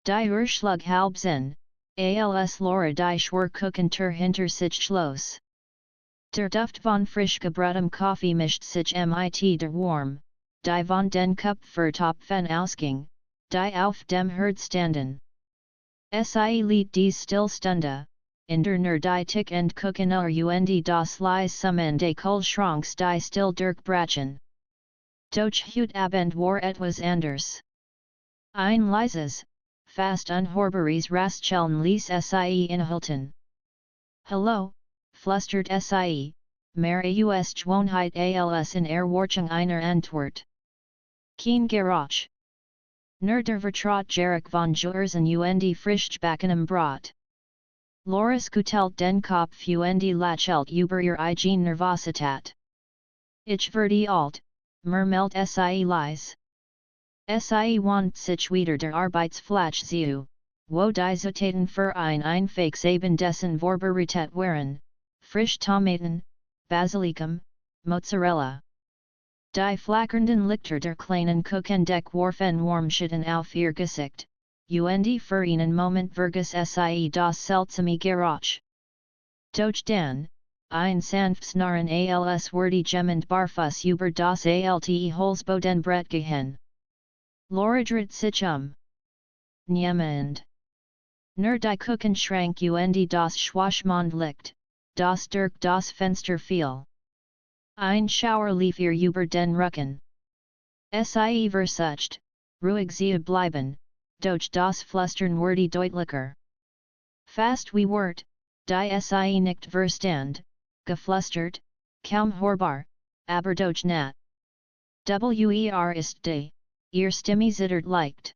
Die Urschlug halbzen, als Laura die Schwerkuchen ter hinter sich schloss. Der Duft von frisch gebräutem Kaffee mischt sich mit der Warm, die von den Kupfertopfen ausging, die auf dem Herd standen. Sie liet die Stillstunde, in der nur die Tick and Kuchen und das Leis summen des Kohlschranks die still durchbrachen. Doch heute Abend war etwas anders. Ein leises, fast unhörbares Rascheln ließ sie inhalten. Hallo, flüstert sie, mehr aus Gewohnheit als in Erwartung einer Antwort. Kein Geräusch. Nur der Vertraut Geruch von Jursen und frischgebackenem Brot. Laura skutelt den Kopf und lächelt über ihr eigene Nervosität. Ich werde alt, murmelt sie leise. Sie wand sich wieder der Arbeitsfläche zu, wo die Zutaten für ein Fix eben dessen Vorbereitet waren, frisch Tomaten, Basilikum, Mozzarella. Die flackernden Lichter der kleinen Kuchendeck warfen Warmschatten auf ihr Gesicht, und für einen Moment vergaß sie das seltsame Geräusch. Doch dann, ein sanftes Narren als wurde jemand barfuß über das alte Holzbodenbrett gehen. Laura dreht sich Niemand. Nur die Kuchenschrank und das Schwaschmond Licht, das durch das Fenster fiel. Ein Schauer lief ihr über den Rücken. Sie versucht, ruhig zu bleiben, doch das Flüstern wurde deutlicher. Fast wie Wort, die sie nicht verstand, geflüstert, kaum hörbar, aber doch nat. Ist die, ihr Stimme zittert leicht.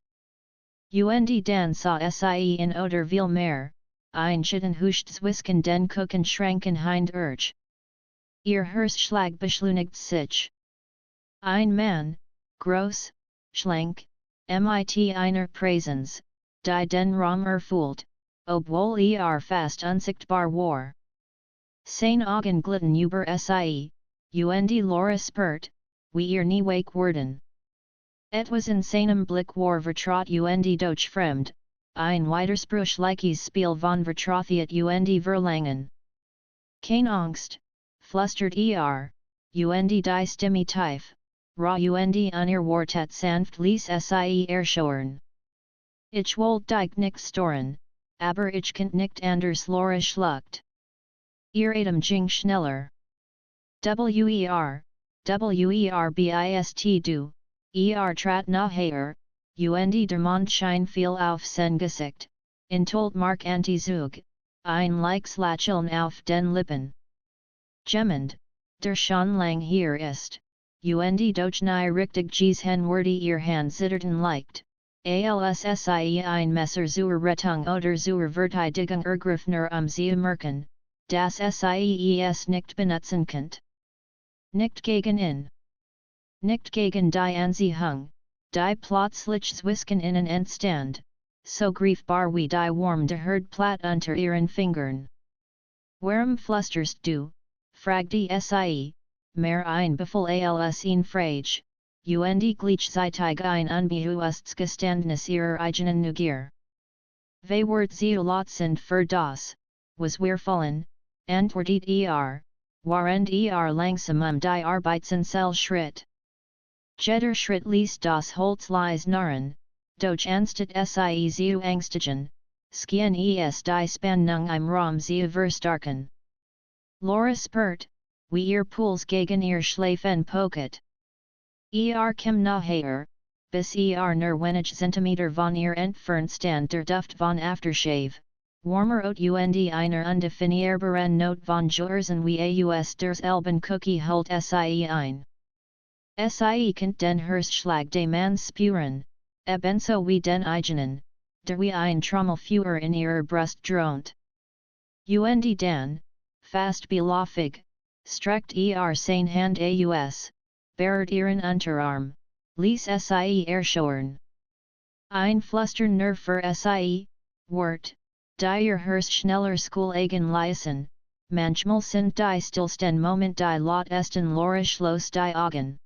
Und dann sah sie in oder viel mehr, ein Schittenhuscht zwischen den Kuchenschranken hind Ihr Herzschlag beschleunigt sich. Ein Mann, groß, schlank, mit einer Präsenz, die den Raum erfüllt, obwohl fast unsichtbar war. Seine Augen glitten über sie, und Laura spürt, wie ihr nie wake worden. Etwas in seinem Blick war vertraut und doch fremd, ein widersprüchliches Spiel von Vertrautheit und Verlangen. Keine Angst, flüstert und die Stimme tief, ra und unerwartet sanft ließ sie erschauern. Ich wollte dich nicht stören, aber ich kann nicht anders Laura schluckt. Ihr Atem ging schneller. Bist du, trat nachher, und der Mondschein fiel auf sein Gesicht, intolt Mark Antizug, ein leichtes Lächeln auf den Lippen. Jemand, der schon lang hier ist, und doch nie richtig gesehen wurde ihr Hand zitterten leicht, als sie ein Messer zur Rettung oder zur Verteidigung ergriffen zu merken, das sie nicht benutzen könnt. Nicht gegen ihn. Nicht gegen die Anziehung, die plötzlich zwischen ihnen entstand, so greifbar wie die warme Herdplatte unter ihren Fingern. Warum flüsterst du, fragte sie, mehr ein Befehl als ihn Frage, und gleichzeitig ein unbewusstes Geständnis ihrer eigenen Neugier. Wie wird sie sind für das, was wir wollen, antwortet während langsam die Arbeitsanzahl schritt. Jeder Schritt ließ das Holz leise narren, doch anstatt sie zu ängstigen, schien die Spannung im Raum zu verstarken. Laura spürt, wie ihr Puls gegen ihr Schläfen poket. Kim nachher, bis nur wenig Zentimeter von ihr entfernt stand der Duft von Aftershave, warmer und einer undefinierbaren Note von Jursen wie aus derselben Cookie holt sie ein. Sie kennt den Herzschlag des Manns spüren, ebenso wie den eigenen, der wie ein Trommelfeuer in ihrer Brust dröhnt. Und dann, fast beläufig, streckt seine Hand aus, baret ihren Unterarm, ließ sie erschauern. Ein Flüstern nur für sie, wart, die ihr Herz schneller eigen leisen, manchmal sind die stillsten Moment die lautesten Laura schloss die Augen.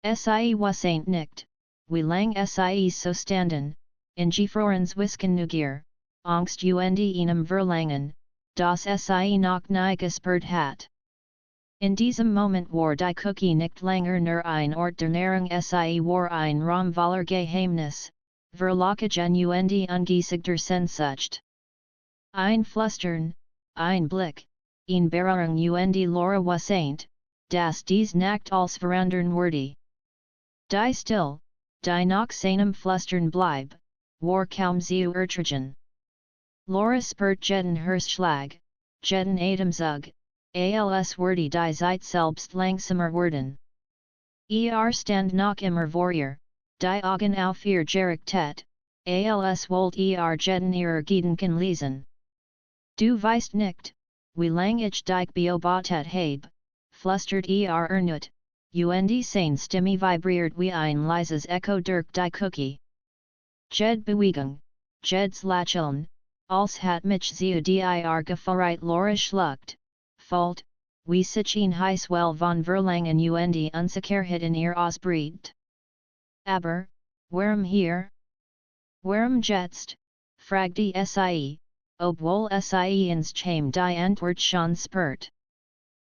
Sie was nicht, wie lang sie so standen, in gefrorens Wiskennugier, Angst und einem Verlangen, das Sie noch nie gespürt hat. In diesem Moment war die Cookie nicht länger nur ein Ort der Nahrung, Sie war ein Raum voller Geheimnis, Verlockungen und ungesigter Sehnsucht. Ein Flüstern, ein Blick, ein Berührung und Laura wassaint, das dies Nacht als verandern würde. Die still, die nach seinem Flüstern bleib, war kaum zu ertragen. Laura spürt jeden Herzschlag, jeden Atemzug, als würde die Zeit selbst langsamer werden. Stand noch immer vor ihr, die Augen auf ihr gerichtet, als wollt jeden ihrer Gedanken lesen. Du weißt nicht, wie lang ich dich beobachtet habe, flüstert ernut, und seine Stimme vibriert wie ein leises Echo durch die Cookie. Jed Bewegung, Jed's Lächeln, als hat mich zu dir gefreut. Laura schluckt, fault, wie sich ein Heißwell von Verlangen und Unsicherheit in ihr ausbreitet. Aber, warum hier? Warum jetzt? Fragte Sie, obwohl Sie ins Chem die Antwort schon spürt.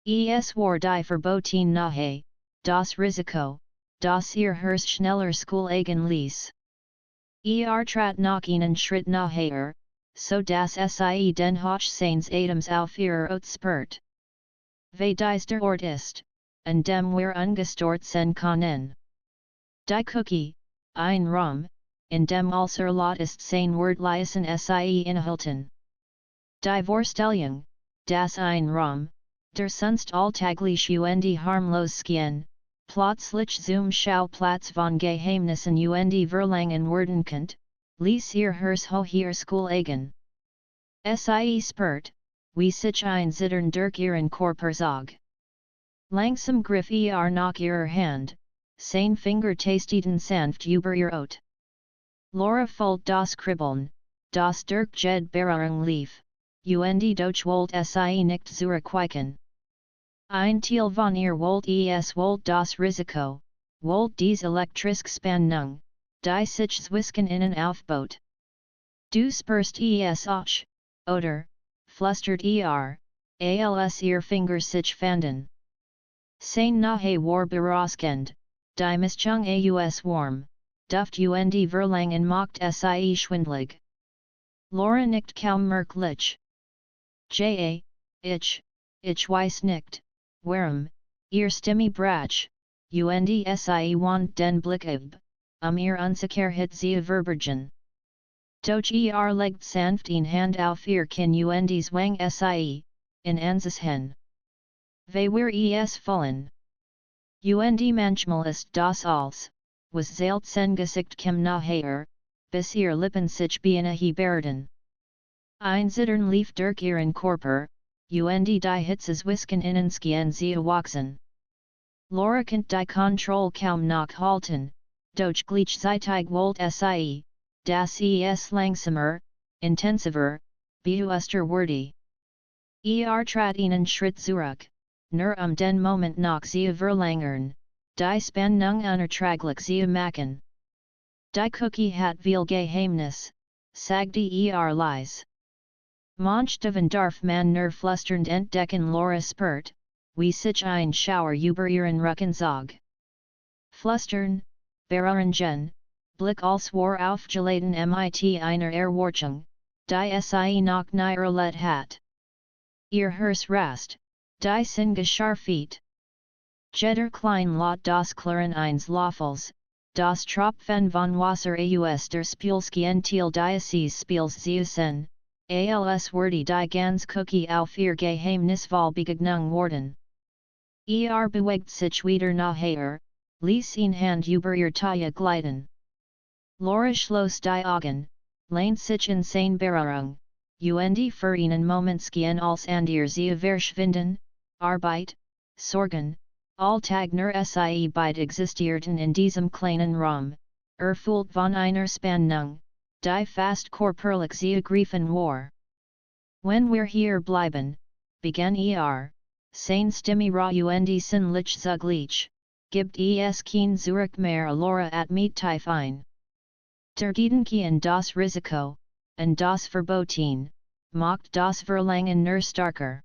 Es war die Verbotene Nahe, das Risiko, das ihr Herz schneller Schoolegen ließ. Trat noch einen Schritt nachher, so dass Sie den Hoch seines Atems auf ihrer Haut spürt. Wie dies der Ort ist, an dem wir ungestört sein können. Die Cookie, ein Raum, in dem als Lot ist sein Wordleisen Sie inhalten. Die Vorstellung, das ein Raum, der sonst alltäglich und harmlos schien, plötzlich zum Schauplatz von Geheimnissen und Verlangen werden könnt, ließ ihr Herz höher Schoolegen. Sie spürt, wie sich ein Zittern durch ihren Körper zog. Langsam griff nach ihrer Hand, seine Finger tasteten sanft über ihr Haut. Laura fühlt das Kribbeln, das durch jede Berührung lief, und doch wollt Sie nicht zurückweichen. Ein Teil von ihr wollt wollt das Risiko, wollt dies elektrische Spannung, die sich zwischen ihnen aufbaut. Du spürst auch, oder, flüstert als ihr Finger sich fanden. Sein Nahe war berauschend, die Mischung aus warm, Duft und Verlangen macht Sie schwindlig. Laura nickt kaum merklich. Ich weiß nicht, warum, ihr Stimme brach, und Sie want den Blick ab, ihr Unsicherheit zu verbergen. Doch legt sanft in Hand auf ihr Kinn und zwang Sie, in Ansichten. Wie wir es fallen. Und manchmal ist das als, was selten Gesicht kem nachher, bis ihr Lippen sich beinahe Ein Zittern lief durch ihren Körper, und die Hitze zwischen ihnen schien zu wachsen. Laura konnte die Kontrolle kaum noch halten, doch gleichzeitig wollt Sie, dass es langsamer, intensiver, bewusster wurde. Trat einen Schritt zurück, nur den Moment noch zu verlängern, die Spannung unerträglich zu machen. Die Cookie hat viel Geheimnis, sagte leise. Manchmal darf man nur flüsternd entdecken. Laura spürt, wie sich ein Schauer über ihren Rücken zog. Flüstern, Berührungen, Blick als war aufgeladen mit einer Erwartung, die Sie noch nie erlebt hat. Ihr Herz rast, die Singe scharfiet. Jeder klein Lot das Klaren eines Löffels, das Tropfen von Wasser aus der Spülskien dieses Spiels zusen, als würde die ganz Cookie auf ihr Geheimnisvoll Begegnung worden. Bewegt sich wieder nachher, ließ ihn Hand über ihr Taille gleiten. Laura schloss die Augen, lehnt sich in seine Berührung, und für einen Moment schien als ihr zu verschwinden, Arbeit, Sorgen, Alltag nur Sie beide existierten in diesem kleinen Raum, erfüllt von einer Spannung, die fast körperlich zu ergreifen war. Wenn wir hier bleiben, begann seine Stimme raw und sinnlich zugleich, gibt es kein Zurück mehr. Laura at mit tief ein. Der Gedanken das Risiko, und das Verboten, macht das Verlangen nur starker.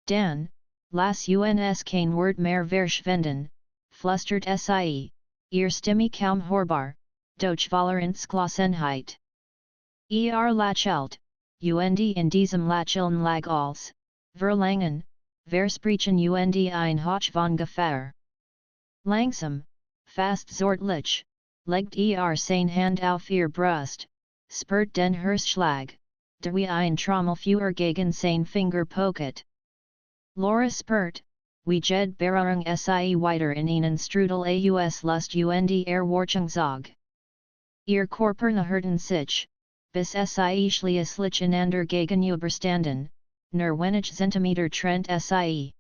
Dan, lass uns kein Wort mehr verschwenden, flüstert sie, ihr Stimme kaum hörbar, durch Valerenzglassenheit. Lachelt, und in diesem Lacheln lag als, Verlangen, versprechen und ein Hoch von Gefahr. Langsam, fast zortlich, legt seine Hand auf ihr Brust, spürt den Herzschlag, der wie ein Trommelfeuer gegen sein Finger poket. Laura spürt, wie jed Berührung sie weiter in ihnen Strudel aus Lust und Erwartungszug. Ihr Körper erhöhten sich, bis sie schließlich einander gegenüberstanden, nur wenig Zentimeter trennt sie.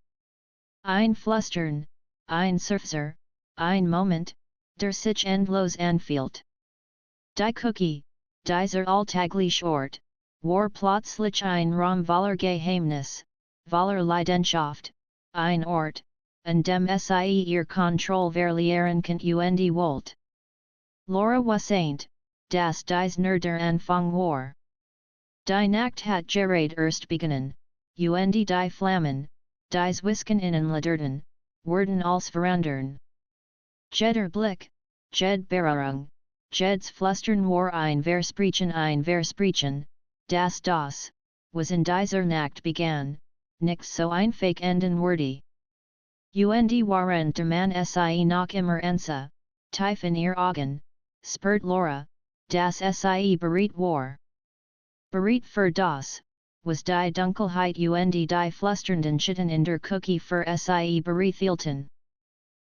Ein Flüstern, ein Seufzer, ein Moment, der sich endlos anfühlt. Die Cookie, dieser alltägliche Ort, war plötzlich ein Raum voller Geheimnis, voller Leidenschaft, ein Ort, an dem sie ihr Kontroll verlieren konnte und wollte. Laura wusste, dass dies nur der Anfang war. Die Nacht hat gerade erst begonnen, und die Flammen, dies Whisken innen Laderten, werden als verandern. Jeder Blick, jed Berührung, jeds Flüstern war ein Versprechen, das, was in dieser Nacht begann, nicht so einfach enden würde. Und waren der Mann sie noch immer ense, tief in ihr Augen, spürt Laura, das sie bereit war. Bereit für das, was die Dunkelheit und die flüsternden Schitten in der Cookie für sie bereithielten.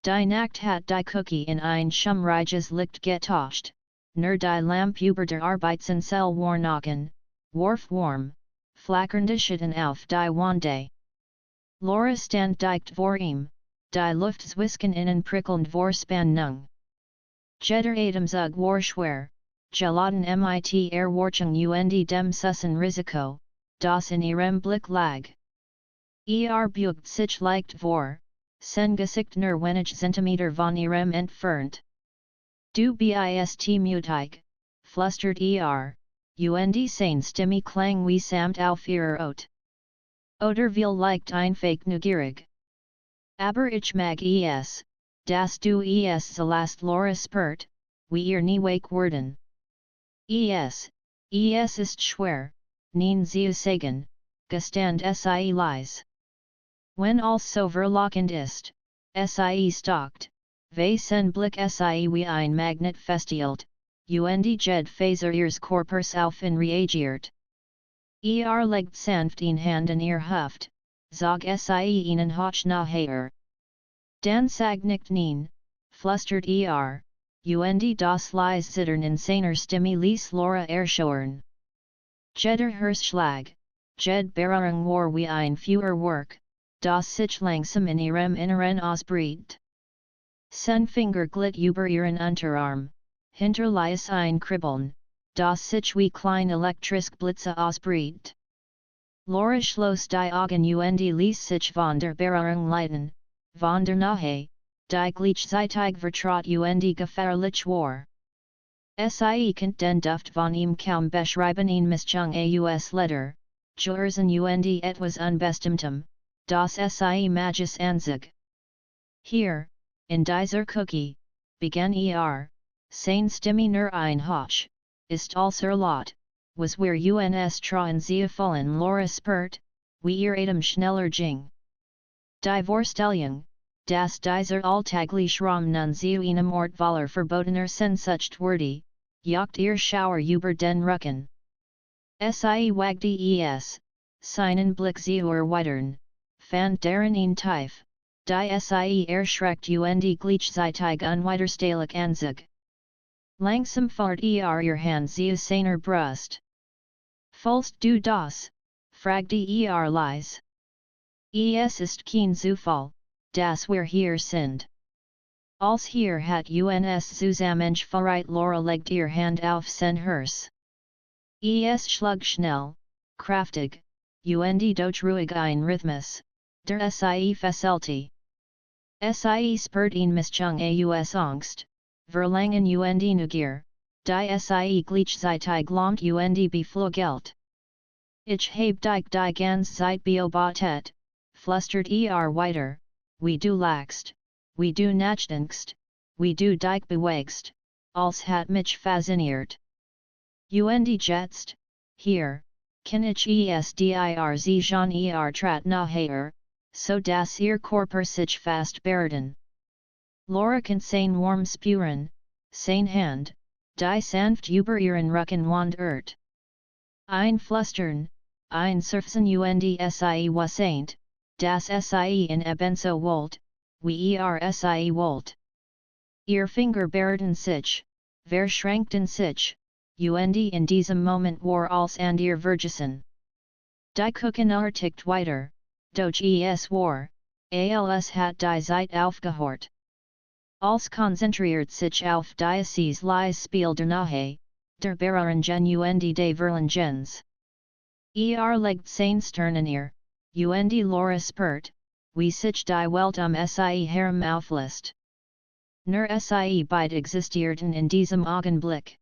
Die Nacht hat die Cookie in ein schummriges Licht getauscht, nur die Lampe über der Arbeitszell war noch warf warm, flackernde Schitten auf die Wände. Laura stand dicht vor ihm, die Luftzwisken innen prickelnd vor Spannung. Jeder Atemzug war schwer, geladen mit Erwartung und dem Sussen Risiko, das in ihrem Blick lag. Bugt sich leicht vor, sein Gesicht nur wenig Zentimeter von ihrem entfernt. Du bist mutig, flüstert und seine Stimme klang wie samt auf ihrer Ot. Oder vielleicht einfach neugierig. Aber ich mag es, dass du es zalast Laura spürt, wie ihr nie wake werden. Es ist schwer, neen zu sagen, gestand sie leise. Wenn alles so verlockend ist, sie stalkt, wie sen Blick sie wie ein Magnet festhielt, und jed Faser ihres Körpers auf ihn reagiert. Legt sanft in Hand in ihr Hüft, zog sie ihnen hoch nachher. Dan sag nicht neen, flüstert und das leise Zittern in seiner Stimme ließ Laura erschauern. Jeder Herzschlag, jed Berührung war wie ein Feuerwerk, das sich langsam in ihrem Inneren ausbreitet. Sein Finger glitt über ihren Unterarm, hinterließ ein Kribbeln, das sich wie kleine elektrische Blitze ausbreitet. Laura schloss die Augen und ließ sich von der Berührung leiten, von der Nähe, die gleichzeitig vertraut und gefährlich war. Sie konnte den Duft von ihm kaum beschreiben ihn Mischung aus Leder, Jursen und etwas Unbestimmtem, das sie magisch anzog. Hier, in dieser Cookie, begann seine Stimme nur ein Hoch, ist als Lot, was wir uns trauen zu fallen Laura spürt, wie ihr Atem schneller ging. Die Vorstellung, dass dieser alltägliche Raum nun zu einem Ort voller verbotener Sehnsucht wurde, jagt ihr Schauer über den Rücken. Sie wagte seinen Blick zu erweitern, fand darin ihn tief, die sie erschreckt und gleichzeitig unwiderstehlich anzog. Langsam fahrt ihr Hand zu seiner Brust. Fühlst du das? fragte leise. Es ist kein Zufall, dass wir hier sind. Als hier hat uns zusammengeführt Laura legt ihr Hand auf sein Herz. Es schlug schnell, kraftig, und durch ruhig ein Rhythmus, der sie fesselte. Sie spürt ihn Mischung aus Angst, Verlangen und Neugier, die Sie gleichzeitig lohnt und beflügelt. Ich habe dich die ganze Zeit beobachtet, flüstert weiter, wie du lachst, wie du nachdenkst, wie du dich bewegst, als hat mich fasziniert. Und jetzt, hier, kann ich es dir sagen trat nachher, so dass ihr Körper sich fast bereden. Laura kann sein warm spüren, sein Hand, die sanft über ihren Rücken wandert. Ein Flüstern, ein Surfsen und Sie wassaint, das Sie in ebenso wollt, wie Sie wollt. Ihr Finger bereden sich, verschränkten sich, und in diesem Moment war als and ihr Vergessen. Die Kuchen artigt weiter, doch es war, als hat die Zeit aufgehört. Als konzentriert sich auf dieses lies Spiel der Nahe, der Berengen und de Verlangens. Legt sein Sternen und Laura spurt, wie sich die Welt Sie herum auflist. Nur Sie beid existierten in diesem Augenblick.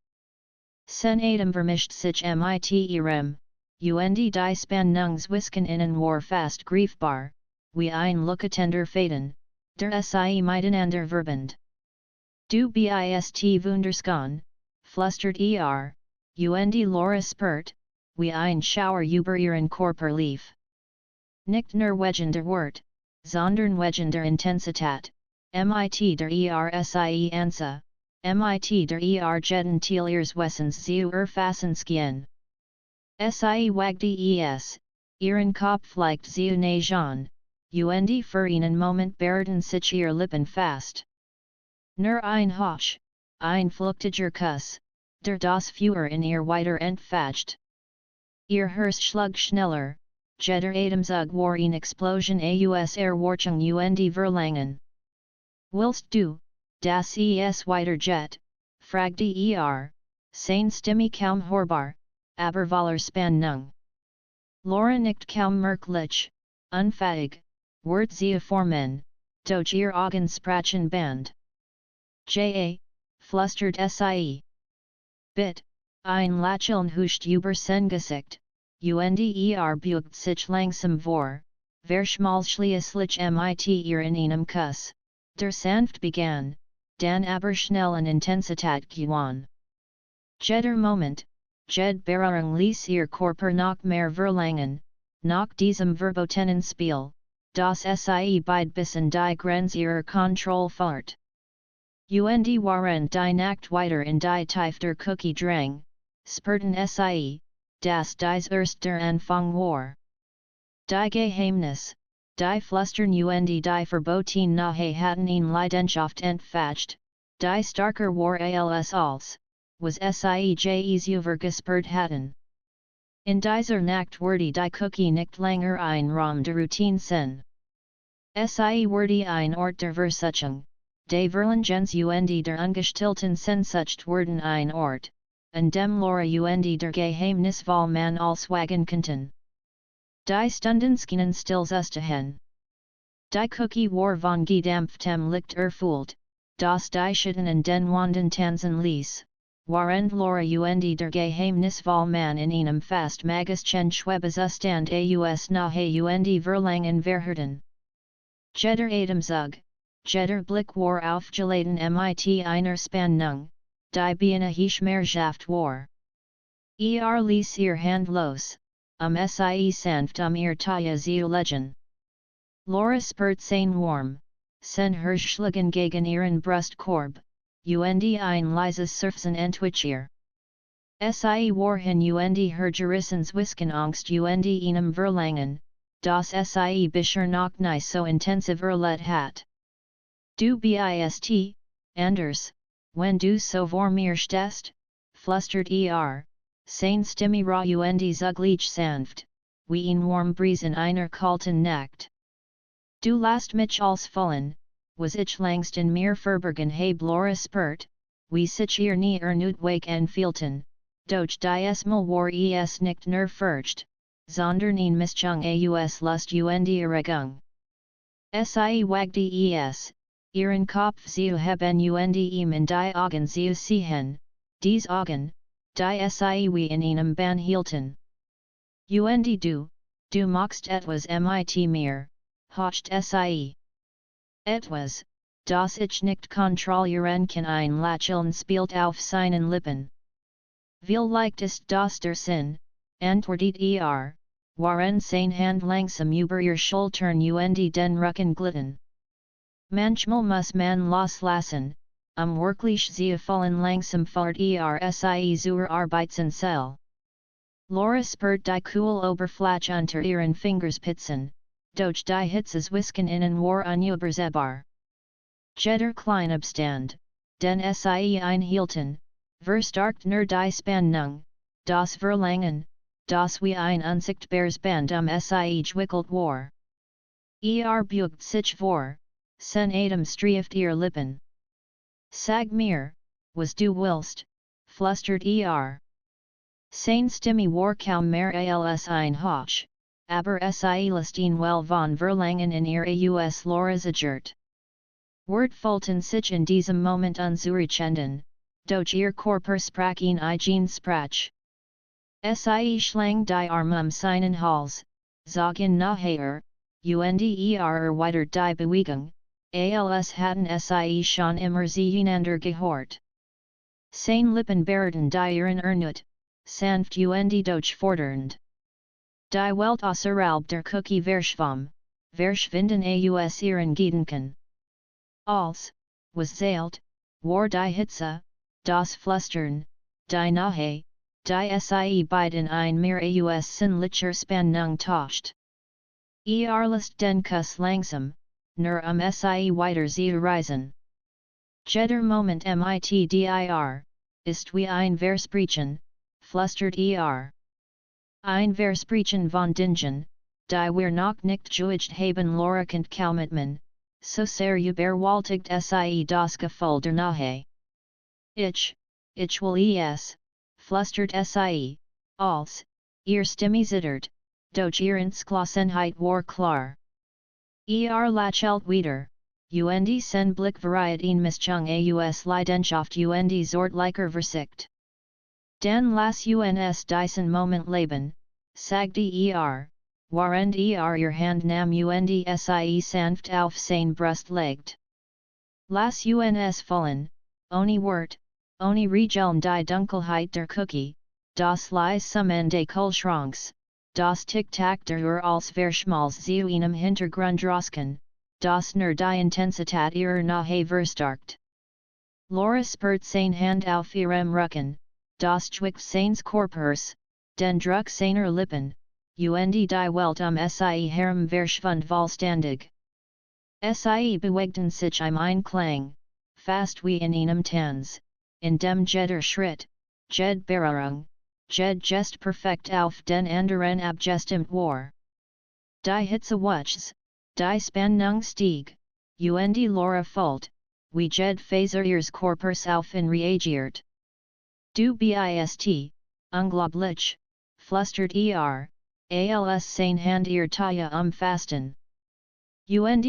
Sen Adam vermischt sich mit ihrem, und die Spannungswisken innen war fast greifbar, wie ein Luckatender Faden, der Sie miteinander verband. Du bist wunderschön, flüstert und Laura spurt, wie ein Schauer über ihren Körper lief. Nicht nur wegen der Wort, sondern wegen der Intensität, mit der Sie ansa, mit der jeden Teil ihres Wessens zu erfassen. Sie wagte ihren Kopf leicht zu neigen, und für einen Moment bereden sich ihr Lippen fast. Nur ein Hoch, ein flüchtiger Kuss, der das Feuer in ihr weiter entfacht. Ihr Herz schlug schneller, jeder Atemzug war eine Explosion aus Erwartung und Verlangen. Willst du, das es weitergeht, fragte seine Stimme kaum hörbar, aber voller Spannung. Laura nickt kaum merklich, unfähig, Wort sie formen, doch ihr Augen sprachen Band. Flüstert Sie. Bit, ein Lächeln huscht über sein Gesicht, und beugt sich langsam vor, verschmalzlich mit ihr in einem Kuss, der sanft begann, dann aber schnell an Intensität gewann. Jeder Moment, jed Berührung ließ ihr Körper noch mehr verlangen, nach diesem verbotenen Spiel, das Sie beid bis in die Grenze ihrer Kontrolle fahrt. Und waren die Nacht weiter in die Tiefe der Cookie drang, spurten Sie, das dies erst der Anfang war. Die Geheimnis, die Flüstern und die Verboten nahe hatten ihn Leidenschaft entfacht, die starker war als, was Sie übergespürt hatten. In dieser Nacht wurde die Cookie nicht länger ein Raum der Routine sein. Sie wurde ein Ort der Versuchung, de Verlangens und der ungestillten Sehnsucht wurden ein Ort, an dem Laura und der Geheimnisvoll man als wagen konnten. Die Stunden schienen still zuzuhören. Die Cookie war von gedampftem Licht erfüllt, das die Schatten in den Wanden tanzen ließ, während Laura und der Geheimnisvoll man in einem fast magischen Schwebezustand aus nahe und Verlangen verharrten. Jeder Atemzug, jeder Blick war aufgeladen mit einer Spannung, die beinahe schmerzhaft war. Ließ ihr Hand los, Sie sanft ihr Taille zu legen. Laura spürt sein warm, sein Herzschlagen gegen ihren Brustkorb, und ein leises Seufzen entwich. Sie war hin und her Gerissenswisken Angst und einem Verlangen, das Sie bisher noch nie so intensiv erlebt hat. Du bist, anders, wenn du so vor mir stehst, flüstert seine Stimme raw und zugleich sanft, wie ein warm Brise in einer kalten Nacht. Du lässt mich als fallen, was ich langst in mir verbergen habe Laura spürt, wie sich ihr nie notwendig fehlten, doch dies Mal war es nicht nur Furcht, sondern eine Mischung aus Lust und Erregung. Sie wagte ihren Kopf zu heben und ihm in die Augen zu sehen, dies Augen, die Sie wie in einem Ban hielten. Und du mochst etwas mit mir, hocht Sie. Etwas, das ich nicht kontrollieren kann ein Lächeln spielt auf seinen Lippen. Vielleicht ist das der Sinn, antwortet waren seine Hand langsam über ihr Schultern und den Rücken glitten. Manchmal muss man loslassen, wirklich sie fallen langsam fort sie zur Arbeitszell. Laura spürt die cool Oberfläche unter ihren Fingerspitzen, durch die Hitzes Whisken innen war unübersehbar. Jeder Kleinabstand, den sie einhielten, verstärkt nur die Spannung, das Verlangen, das wie ein unsichtbares Band sie gewickelt war. Bugt sich vor, sen Atem strieft ihr Lippen. Sag mir, was du willst, flüstert Seine Stimme war kaum mehr als ein Hoch, aber sie lässt ihn well von Verlangen in ihr Aus Laura zagert. Wortvollten sich in diesem Moment unzureichenden, doch ihr Körper sprach ihn eigen Sprach. Sie schlang die Arme seinen Hals, zogen nachher, und erweitert die Bewegung, als hatten sie schon immer zueinander gehört. Seine Lippen berührten die ihren Ernut, sanft und doch fordernd. Die Welt außerhalb der Küche verschwinden aus ihren Gedanken. Als, was zählt, war die Hitze, das Flüstern, die Nahe, die sie beiden ein mehr aus sinnlicher Spannung tauscht. Lässt den Kuss langsam, nur sie weiter zu reisen. Jeder Moment mit dir, ist wie ein Versprechen, flüstert Ein Versprechen von Dingen, die wir noch nicht geübt haben Laura kennt kaum man, so sehr überwältigt sie das Gefühl der Nahe. Ich will es, flüstert sie, als, ihr Stimme zittert, doch ihr Entschlossenheit war klar. Lächelt wieder, und sen Blick variiert ihn Mischung aus Leidenschaft und Zortlicher Versicht. Dan las uns diesen Moment leben, sagte warend ihr Hand nam und sie sanft auf seine Brust legt. Las uns fallen, ohne Wort, ohne Regeln die Dunkelheit der Küche, das Leis Summen des Kühlschranks, das Tick-Tack der Uhr als Verschmalz zu einem Hintergrund rosken, das nur die Intensität ihrer Nahe verstärkt. Laura spürt seine Hand auf ihrem Rücken, das Zwick seines Körpers, den Druck seiner Lippen, und die Welt sie herum verschwund vollständig. Sie bewegten sich im Einklang, fast wie in einem Tanz, in dem jeder Schritt, jede Berührung, jede Gest perfekt auf den anderen abgestimmt war. Die Hitze wuchs, die Spannung stieg, und Laura fühlt, wie jede Faser ihres Körpers auf ihn reagiert. Du bist, unglaublich, flüstert als seine Hand ihr Taille umfasten. Und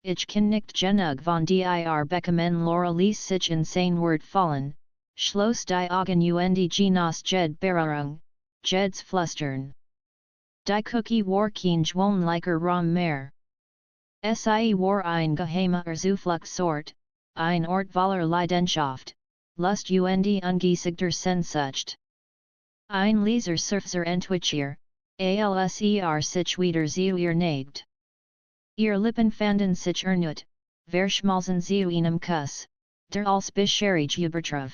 ich kann nicht genug von dir bekommen Laura ließ sich in sein Wort fallen, schloss die Augen und genoss jede Berührung, jedes Flüstern. Die Küche war kein gewöhnlicher Raum mehr. Sie war ein geheimer Zufluchtsort, ein Ort voller Leidenschaft, Lust und ungesägter Sehnsucht. Ein leiser Seufzer entwich als sich wieder zu ihr neigt. Ihr Lippen fanden sich ernut, verschmalzen zu einem Kuss, der als bisherige übertraf.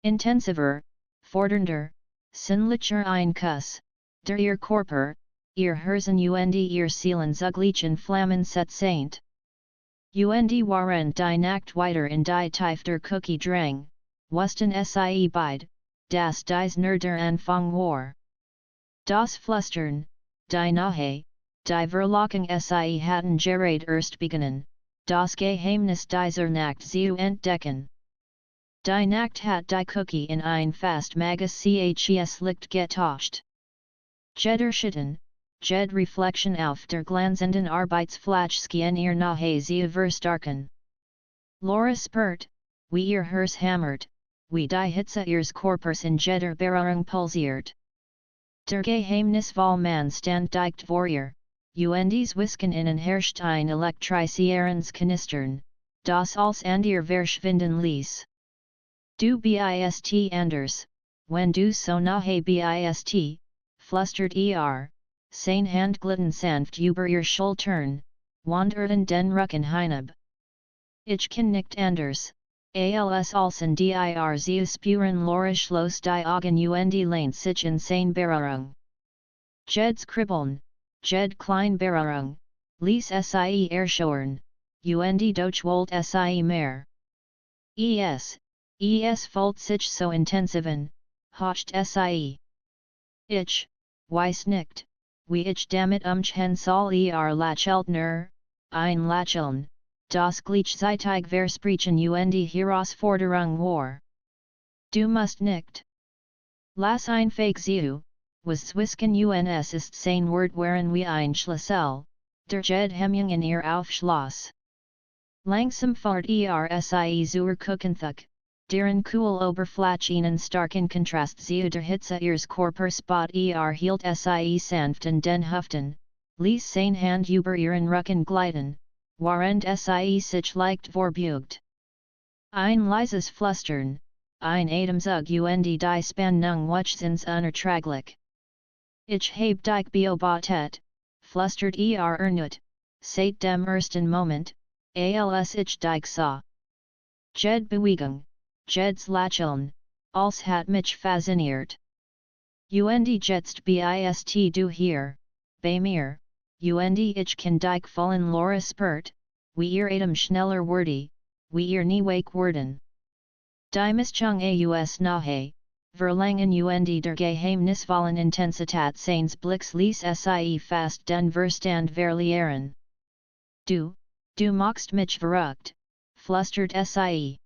Intensiver, fordernder, sinnlicher ein Kuss, der ihr Körper, ihr Herzen und ihr Seelen zugleich in Flammen seint. Und waren die Nacht weiter in die Tiefe der Küche drang, wussten sie beid, dass dies nur der Anfang war. Das Flüstern, die Nahe, die Verlockung sie hatten gerade erst begonnen, das Geheimnis dieser Nacht zu entdecken. Die Nacht hat die Küche in ein fast mages Licht getauscht. Jeder Schitten, jede Reflexion auf der glanzenden Arbeitsfläche in ihr Nahe zu verstärken. Laura spürt, wie ihr Herz hämmert, wie die Hitze ihres Körpers in jeder Berührung pulsiert. Der Geheimnis man stand dicht vor ihr, und Whisken innen herrscht ein elektrisierens Knistern, das als an ihr verschwinden ließ. Du bist anders, wenn du so nahe bist, flüstert seine Hand glitten sanft über ihr Schultern, wanderten den Rücken hinab. Ich kann nicht anders, als alsen dir zu spüren Lorisch los die Augen und lehnt sich in seine Berührung. Jed's Kribbeln, jed klein Berührung, ließ sie erschauern, und doch wollt sie mehr. Es folgt sich so intensiven, hocht sie. Ich, weiß nicht, wie ich damit umgehen soll lacheltner, ein Lacheln, das gleichzeitig versprechen und Herausforderung war. Du musst nicht. Lass einfach zu, was Zwisken uns ist sein Wort waren wie ein Schlüssel, der jed Hemmung in ihr Aufschloss. Langsam fahrt sie zur Kuchenthek, deren cool Oberflächen starken Kontrast zu der Hitze ihres Körpers bot hielt sie sanft in den Hüften, ließ seine Hand über ihren Rücken gleiten, während sie sich leicht vorbeugte. Ein leises Flüstern, ein Atemzug und die Spannung wuchsens unerträglich. Ich hab dich beobachtet, flüstert erneut, seit dem ersten Moment, als ich dich sah. Jed Bewegung, jed's Lächeln, als hat mich fasziniert. Und jetzt bist du hier, bei mir, und ich kann dich vollen Laura spurt, wie ihr Atem schneller wurde, wie ihr nie wake worden. Die Mischung aus nahe, Verlangen und der geheimnisvollen Intensität seines Blicks ließ sie fast den Verstand verlieren. Du machst mich verrückt, flüstert sie.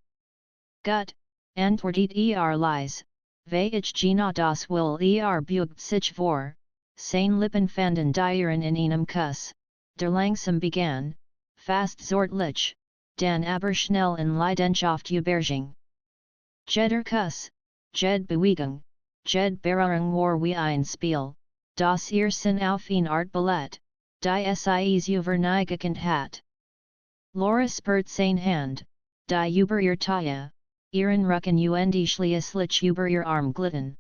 Gut, antwortet leise, weil ich genau das will beugt sich vor, seine Lippen fanden ihren in einem Kuss, der langsam begann, fast zärtlich, dann aber schnell in Leidenschaft überging. Jeder Kuss, jed Bewegung, jed Berührung war wie ein Spiel, das Sinn auf eine Art Ballett, die sie überneigend hat. Laura spürt seine Hand, die über ihr Taille, ihren Rücken und schließlich über ihr Arm glitten.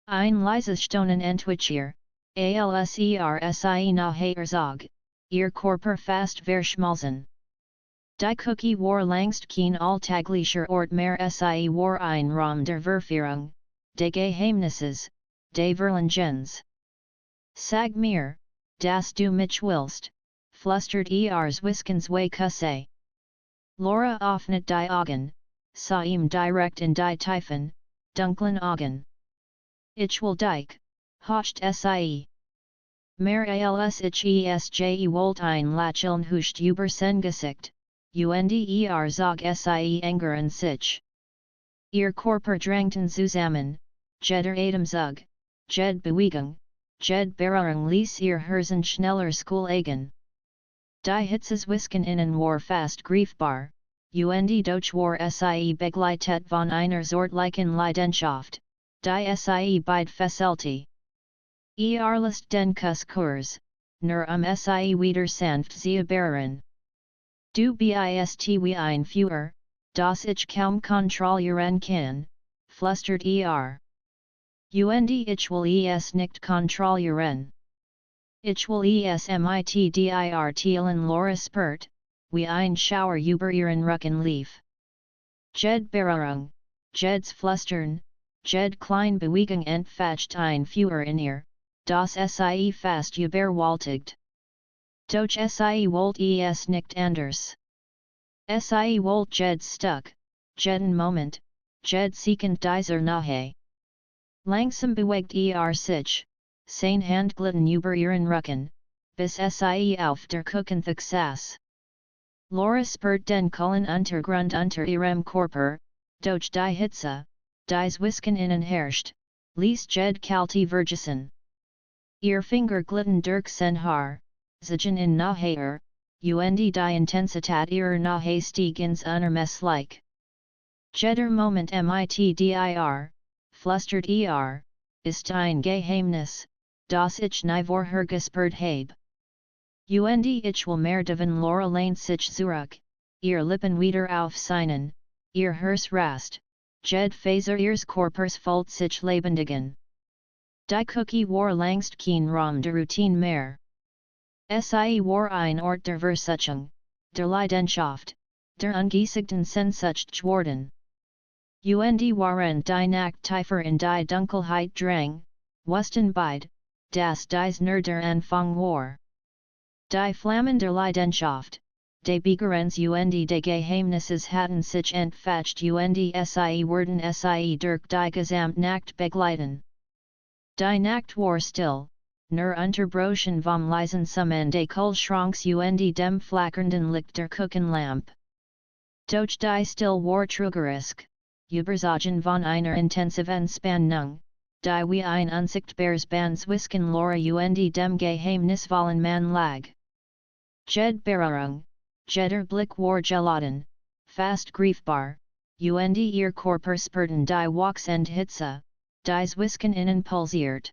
Ein leises Stonen entwich ihr, als sie nahe erzog, ihr Körper fast verschmolzen. Die Cookie war längst kein alltäglicher Ort mehr, sie war ein Raum der Verführung, des Geheimnisses, des Verlangens. Sag mir, dass du mich willst, flüstert Wiskens way Kusse. Laura öffnet die Augen, sah ihm direkt in die tiefen, dunklen Augen. Ich will dich, hocht sie. Mehr als ich wollt ein Lächeln huscht über sein Gesicht, und zog sie angern sich. Ihr Körper drängten zusammen, jeder Atemzug, jed Bewegung, jed Berührung ließ ihr Herzen schneller eigen. Die Hitzes Whisken innen war fast greifbar, und doch war sie begleitet von einer zortlichen Leidenschaft, die sie beid fesselte. Lässt den Kuss Kurs, nur sie wieder sanft zu berühren. Du bist wie ein Feuer, das ich kaum kontrollieren kann, flüstert Und ich will es nicht kontrollieren. Ich will es mitdielen Laura spurt, wie ein Schauer über ihren Rücken lief. Jed Berührung, jed's Flüstern, jed klein Bewegung entfacht ein Feuer in ihr, das sie fast überwältigt. Doch sie wollt es nicht anders. Sie wollt jed stuck, jeden Moment, jed sekund dieser nahe. Langsam bewegt sich, seine Hand glitten über ihren Rücken, bis sie auf der Kuchenthek saß. Laura spürt den kahlen Untergrund unter ihrem Körper, doch die Hitze, dies Whisken innen herrscht, ließ jed kalte vergessen. Ihr Finger glitten durch sein Haar, zigen in nahe und die Intensität ihrer Nahe stieg ins Unermessliche. Jeder Moment mitdir, flustert ist ein Geheimnis, das ich nie vorhergespürt habe. Und ich will mehr davon Lorelein sich zurück, ihr Lippen wieder auf seinen, ihr Herz rast, jed Faser ihres Körpers folgt sich lebendigen. Die Cookie war langst kein Raum der Routine mehr. Sie war ein Ort der Versuchung, der Leidenschaft, der ungesägten Sehnsucht geworden. Und waren die Nacht tiefer in die Dunkelheit drang, wussten beid, dass dies nur der Anfang war. Die Flammen der Leidenschaft, de Begehrens und de Geheimnisses hatten sich entfacht und sie wurden sie durch die Gesamtnacht begleiten. Die Nacht war still, nur unterbrochen vom leisen Summen des Kühlschranks und dem flackernden Licht der Küchenlampe. Doch die Still war trügerisch, überzogen von einer intensiven Spannung, die wie ein unsichtbares Band zwischen Laura und dem geheimnisvollen Mann lag. Jed Berührung, jeder Blick war geladen, fast greifbar, und ihr Körper spürten die wachsende Hitze, die zwischen ihnen pulsiert.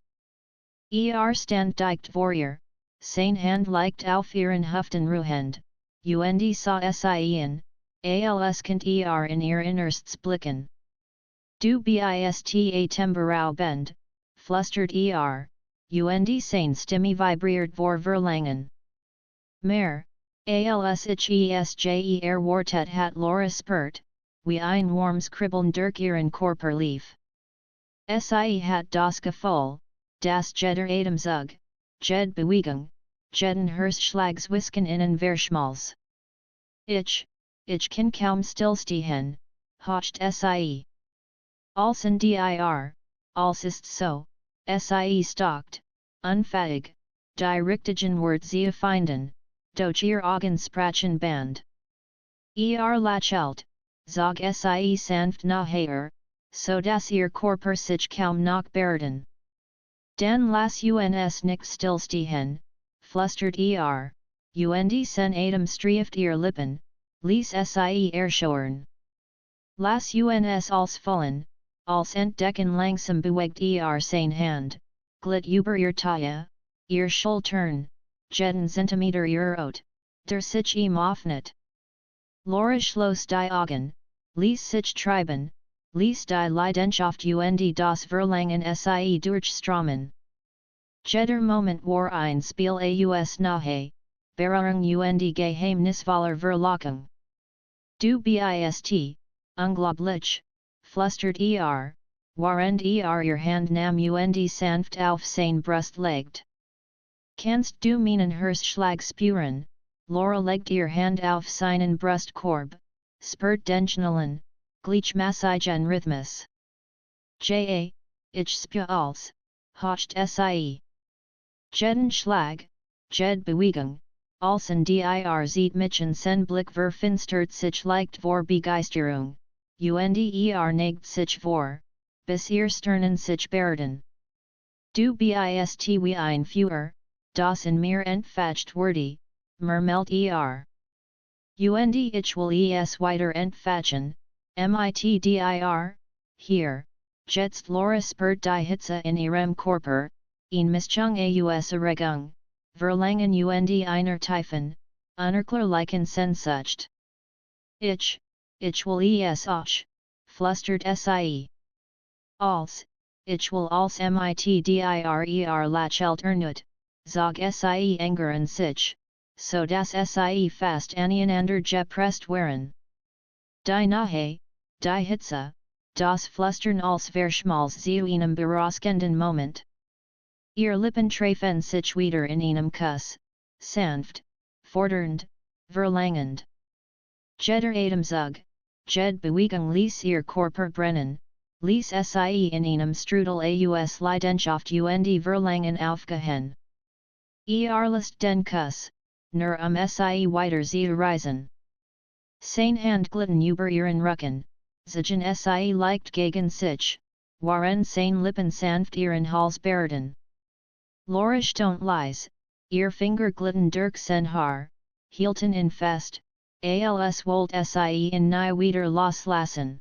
Stand dicht vor ihr, seine Hand liegt auf ihren Hüften ruhend, und sah sie in, als könnt in ihr Innerstes blicken. Du bist temporau bend, flustert und seine Stimme vibriert vor Verlangen. Mehr, als ich wartet hat Laura spürt, wie ein warmes Kribbeln durch ihren Körper lief. Sie hat das Gefühl, dass jeder Atemzug, jede Bewegung, jeden Herzschlag zwischen ihnen verschmolz. Ich kann kaum stillstehen, hocht sie. Als in dir, als ist so, sie stockt, unfähig, die richtigen Worte zu finden, doch ihr Augen sprachen band. Lächelt, zog sie sanft nachher, so dass ihr Körper sich kaum noch berührten. Dan las uns nicht stillstehen, flustert und sen Atem strieft ihr Lippen, ließ sie erschauern. Las uns als Fullen, als entdecken langsam bewegt seine Hand, glitt über ihr Taille, ihr Schultern, jeden Zentimeter ihr Ot, der sich ihm öffnet. Laura schloss die Augen, ließ sich treiben, ließ die Leidenschaft und das Verlangen sie durchströmen. Jeder Moment war ein Spiel aus nahe, Berührung und geheimnisvoller Verlockung. Du bist, unglaublich, flustert während ihr Hand nahm und sanft auf seine Brust legt. Kannst du meinen Herzschlag spüren? Laura legt ihr Hand auf seinen Brustkorb, spürt den schnellen, gleichmäßigen Rhythmus. Ich spür alles, hocht sie. Jeden Schlag, jede Bewegung, als in dir sieht mich sen Blick verfinstert sich leicht vor Begeisterung, und neigt sich vor, bis ihr Stirnen sich berühren. Du bist wie ein Feuer, das in mir entfacht wurde, murmelt Und ich will es weiter entfachen, mitdir, hier, jetzt Laura spürt die Hitze in ihrem Körper, ein Mischung aus Erregung, Verlangen und einer tiefen, unerklärlichen Sehnsucht. Ich will es auch, flustert sie. Ich will als mitdir lächelt ernut, zog sie enger an sich, so dass sie fast aneinander gepresst waren. Die Nahe, die Hitze, das Flüstern als verschmolz zu einem berauschenden Moment. Ihr Lippen treffen sich wieder in einem Kuss, sanft, fordernd, verlangend. Jeder Atemzug, jede Bewegung ließ ihr Körper brennen, ließ sie in einem Strudel aus Leidenschaft und Verlangen aufgehen. Lässt den Kuss, nur sie weiter zu reisen. Seine Hand glitten über ihren Rücken, ziehen sie leicht gegen sich, waren seine Lippen sanft ihren Hals berührten. Laura stoned leise, ihr Finger glitten durch sein Haar, hielten ihn fest, als wollt sie ihn nie wieder loslassen.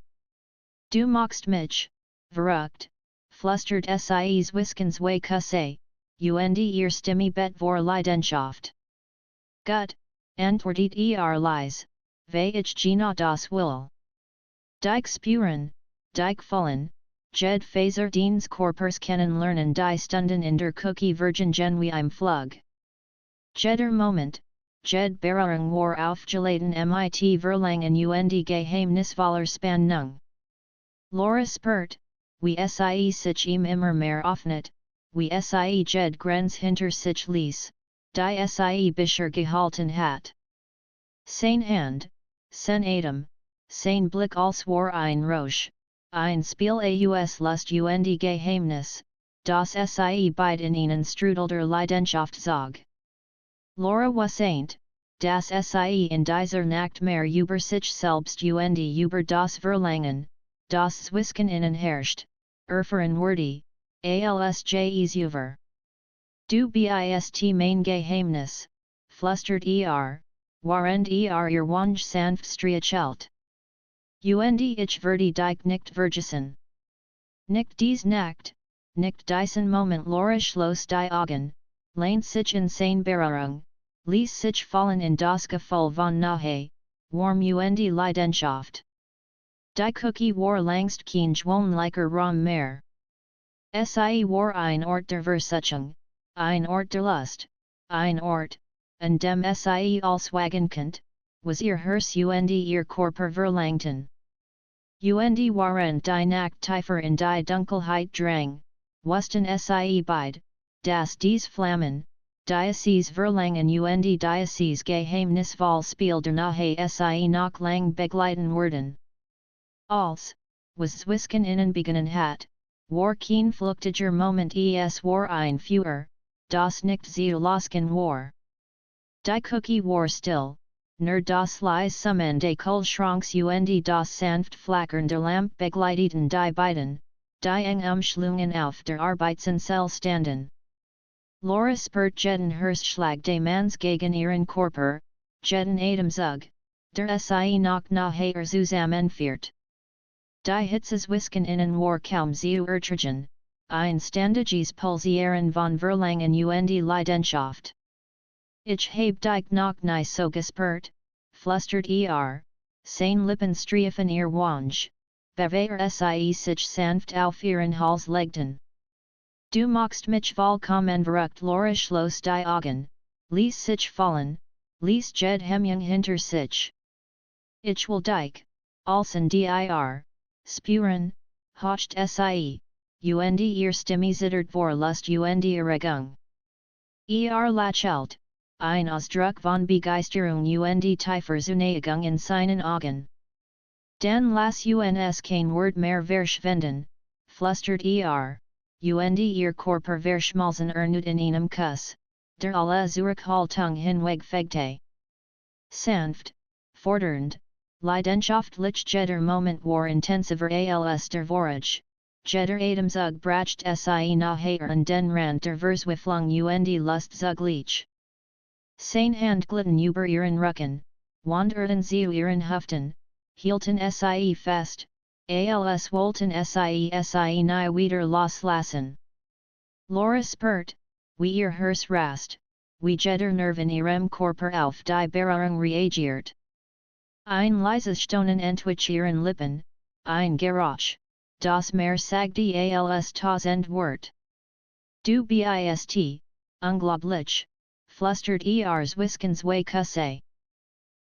Du magst mich, verrucht, flüstert sies Wiskens way kusse, und ihr Stimme bet vor Leidenschaft. Gut, antwortet Lies, weil ich genau das will. Dich spüren, dich fühlen, jed Phaser Deans Korpers kennen lernen die Stunden in der Küche Virgin Genui im Flug. Jeder Moment, jed Berührung war aufgeladen mit Verlangen und Geheimnisvoller Spannung. Laura spurt, wie sie sich immer mehr öffnet, wie sie jed Grenz hinter sich ließ, die sie bisher gehalten hat. Sein Hand, sein Atem, sein Blick als war ein Rausch, ein Spiel aus Lust und Geheimnis, das sie beid in ihnen strudelter Leidenschaft zog. Laura wassaint, das sie in dieser Nacht mehr über sich selbst und über das Verlangen, das Zwisken innen herrscht, erfahren wurde, als jes über. Du bist mein Geheimnis, flüstert warend ihr Wange sanft striechelt. Und ich werde dich nicht vergessen. Nicht dies Nacht, nicht diesen Moment Laura schloss die Augen, lehnt sich in seine Berührung, ließ sich fallen in das Gefühl von Nähe, warm und Leidenschaft. Die Küche war längst kein gewohnlicher Raum mehr. Sie war ein Ort der Versuchung, ein Ort der Lust, ein Ort, an dem sie als wagen könnt, was ihr Herz und ihr Körper verlangten. Und waren die Nacht tiefer in die Dunkelheit drang, wussten sie beid, dass dies Flammen, dieses Verlangen und dieses Geheimnisvoll Spiel der Nähe sie noch lang begleiten würden. Als, was Zwisken innen begonnen hat, war kein flüchtiger Moment war ein Feuer, das nicht zu losken war. Die Küche war still, nur das leise Summen des Kühlschranks und das sanft Flackern der Lampe begleiteten die beiden, die eng Umschlungen auf der Arbeitsinstell standen. Laura spürt jeden Herzschlag des Manns gegen ihren Körper, jeden Atemzug, der sie noch nachher zusammenführt. Die Hitzeswisken innen war kaum zu ertragen, ein ständiges Pulsieren von Verlangen und Leidenschaft. Ich hab dich noch nie so gespürt, flüstert seine Lippen streifen ihr Wange, bevor sie sich sanft auf ihren Hals legten. Du magst mich vollkommen verrucht. Laura schloss die Augen, ließ sich fallen, ließ jed Hemmung hinter sich. Ich will dich, alsen dir, spüren, hocht sie, und ihr Stimme zittert vor Lust und Erregung. Lächelt, ein Ausdruck von Begeisterung und tiefer Zuneigung in seinen Augen. Dann lass uns kein Wort mehr verschwenden, flüstert und ihr Körper verschmolzen ernut in einem Kuss, der alle Zurückhaltung hinwegfegte. Sanft, fordernd, leidenschaftlich jeder Moment war intensiver als der vorige, jeder Atemzug bracht sie nachher an den Rand der Verzweiflung und Lust zugleich. Seine Hand glitten über ihren Rücken, wanderten zu ihren Hüften, hielten sie fest, als wollten sie nie wieder loslassen. Laura spürt, wie ihr Herz rast, wie jeder Nerv in ihrem Körper auf die Berührung reagiert. Ein leises Stonen entwich ihren Lippen, ein Geräusch, das mehr sagte als tausend Wort. Du bist, unglaublich, flüstert Wiskens way kusse.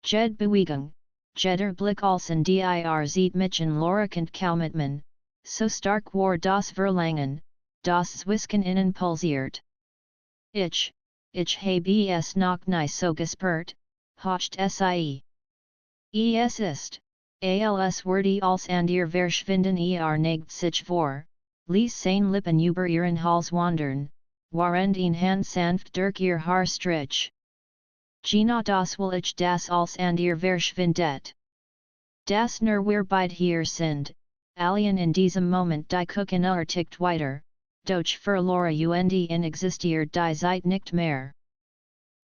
Jed Bewegung, jeder Blick als in dir sieht mich in Laura kent kaum mitmen, so stark war das Verlangen, das Zwisken innen pulsiert. Ich habe es noch nie so gespürt, hocht sie. Es ist, als würde als an ihr verschwinden neigt sich vor, ließ seine Lippen über ihren Hals wandern, warend ihn Hand sanft durch ihr Haar strich. Genau das will ich das als an ihr verschwindet. Das nur wir beid hier sind, alien in diesem Moment die Küche tickt weiter, doch für Laura und in existiert die Zeit nicht mehr.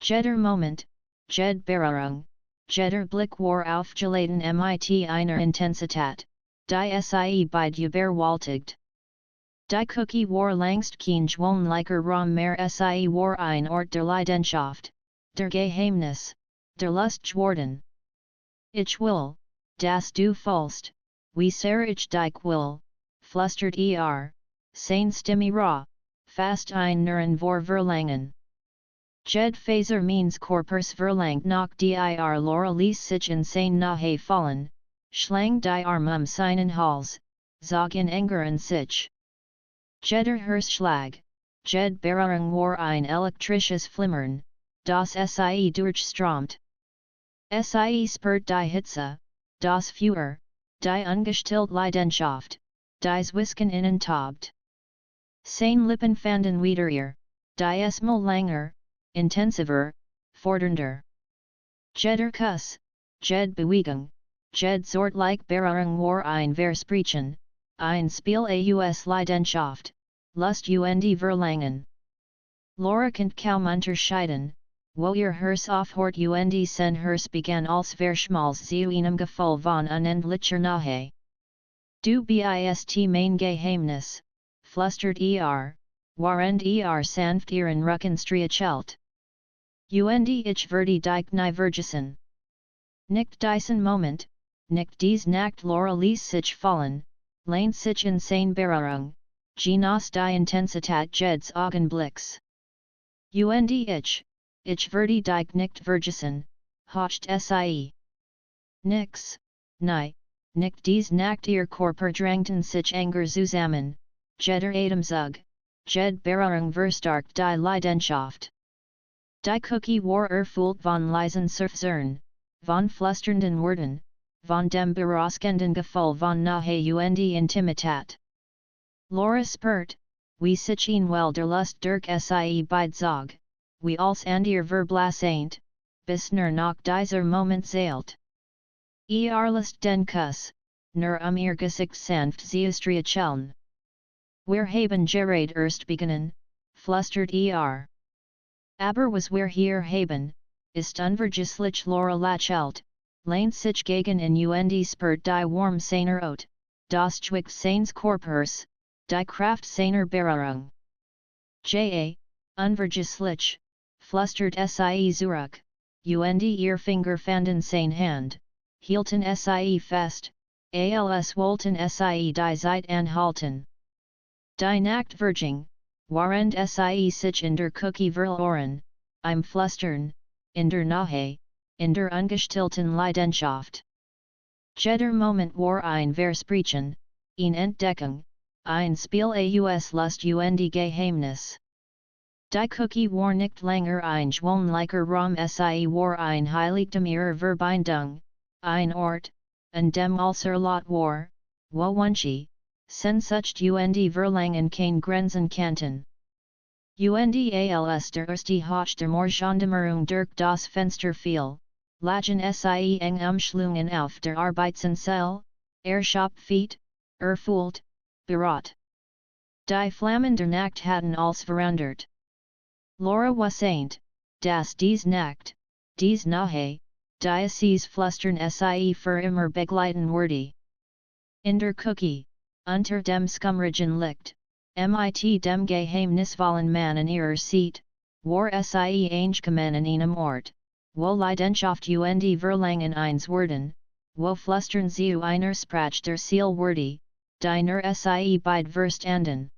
Jeder Moment, jed Berührung, jeder Blick war aufgeladen mit einer Intensität, die Sie beid überwältigt. Die Cookie war langst kein gewohnlicher Raum mehr Sie war ein Ort der Leidenschaft, der Geheimnis, der Lust geworden. Ich will, dass du fühlst, wie sehr ich dich will, flüstert sein Stimme ra, fast ein Nuren vor Verlangen. Jed Faser means Corpus Verlangt nach dir Laura ließ sich in sein nahe fallen, schlang die Armum seinen Hals, zog in Engeren sich. Jeder Herzschlag, Jed Berührung war ein elektrisches Flimmern, das Sie durchströmt. Sie spürt die Hitze, das Feuer, die ungestillte Leidenschaft, dies Whisken innen tobt. Seine Lippen fanden wieder ihr, die mal langer, intensiver, fordernder. Jeder Kuss, Jed Bewegung, Jed Zortliche Berührung war ein Versprechen, ein Spiel aus Leidenschaft, Lust und Verlangen. Laura konnte kaum unterscheiden, wo ihr Herz aufhört und sein Herz begann als Verschmalz zu einem Gefühl von unendlicher Nahe. Du bist mein Geheimnis, flüstert warend sanft ihren Rücken streichelt. Und ich werde dich nie vergessen. Nicht diesen Moment, nicht dies Nacht Laura ließ sich fallen, lehnt sich in seine Berührung, genoss die Intensität Jeds Augenblicks. Und ich werde dich nicht vergessen, hocht Sie. Nix, nie, nicht dies Nacht ihr Körper drängten sich enger zusammen, jeder Atemzug, jed Berührung verstärkt die Leidenschaft. Die Cookie war erfüllt von leisen Seufzern, von flüsternden Worten, von dem berauschenden Gefühl von Nahe und Intimität. Laura spürt, wie sich ein well der Lust durch Sie beidzog, wie als and ihr verblasseint, bis nach dieser Moment zählt. Lust den Kuss, nur ihr Gesicht sanft zu streicheln. Wir haben gerade erst begonnen, flüstert Aber was wir hier haben, ist unvergesslich Laura lächelt, lehnt sich gegen in und spürt die warm seiner Ot, das Zwick seines Körpers, die Kraft seiner Berührung. Unvergesslich, flüstert Sie zurück, und ihr Finger fanden sein Hand, hielten Sie fest, als wollten Sie die Zeit anhalten. Die Nachtverging, warend Sie sich in der Cookie verloren, im Flüstern, in der Nahe, in der ungestillten Leidenschaft. Jeder Moment war ein Versprechen, eine Entdeckung, ein Spiel aus Lust und Geheimnis. Die Cookie war nicht länger ein gewohnlicher Raum, Sie war ein Heiligtum ihrer Verbindung, ein Ort, an dem unser Lot war, wo Wünsche, Sehnsucht und Verlangen keine Grenzen kannten. Und als der erste Hoch der Morgendämmerung durch das Fenster fiel, lagen Sie eng umschlungen auf der Arbeitsanstelle, erschöpft, erfüllt, bereit. Die Flammen der Nacht hatten alles verändert. Laura wusste, dass dies Nacht, dies Nahe, dieses Flüstern Sie für immer begleiten würde. In der Cookie, unter dem Skumrigen Licht, mit dem geheimnisvollen Mann in ihrer Seat, war Sie eingekommen in einem Ort, wo Leidenschaft und Verlangen eins wurden, wo Flüstern zu einer Sprache der Seele wurde, die nur Sie beid verstanden.